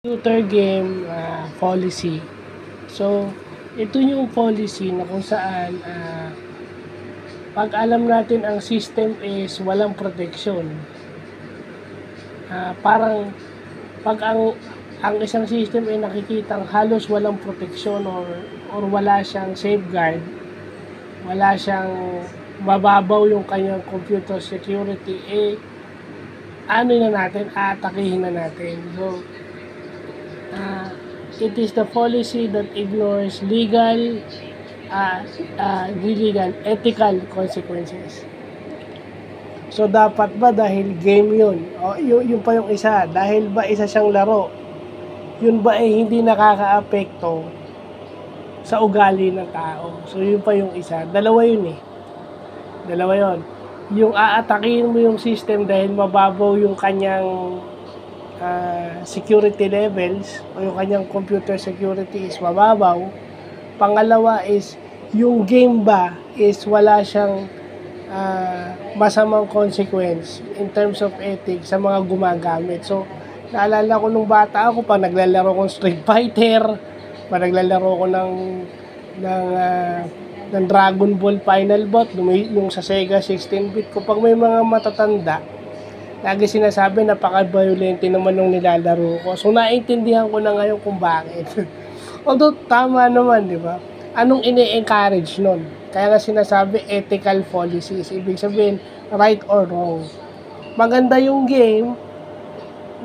Computer game policy. So, ito yung policy na kung saan pag alam natin ang system is walang protection. Parang pag ang isang system ay nakikitang halos walang protection or wala siyang safeguard, wala siyang mababaw yung kanyang computer security, ano na natin, aatakihin na natin. So, it is the policy that ignores legal, ethical consequences. So, dapat ba dahil game yun? O, yun pa yung isa. Dahil ba isa siyang laro? Yun ba hindi nakaka-apekto sa ugali ng tao? So, yun pa yung isa. Dalawa yun. Yung aatakihin mo yung system dahil mababaw yung kanyang security levels o yung kanyang computer security is mababaw. Pangalawa is yung game ba is wala siyang masamang consequence in terms of ethics sa mga gumagamit. So, naalala ko nung bata ako, pag naglalaro ko Street Fighter, pag naglalaro ko ng Dragon Ball Final Bout, yung sa Sega 16-bit ko, pag may mga matatanda, lagi sinasabi napaka-violente naman nung nilalaro ko. So, naiintindihan ko na ngayon kung bakit. Although, tama naman, di ba? Anong ini-encourage nun? Kaya nga sinasabi, ethical policies. Ibig sabihin, right or wrong. Maganda yung game,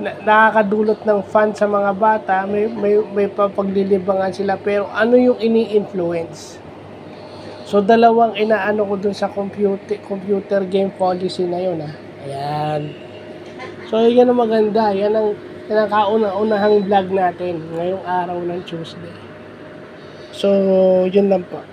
nakakadulot ng fun sa mga bata, may papaglilibangan sila, pero ano yung ini-influence? So, dalawang inaano ko dun sa computer game policy na yun, Ayan. So, yan ang maganda. Yan ang kauna-unahang vlog natin ngayong araw ng Tuesday. So, yun lang po.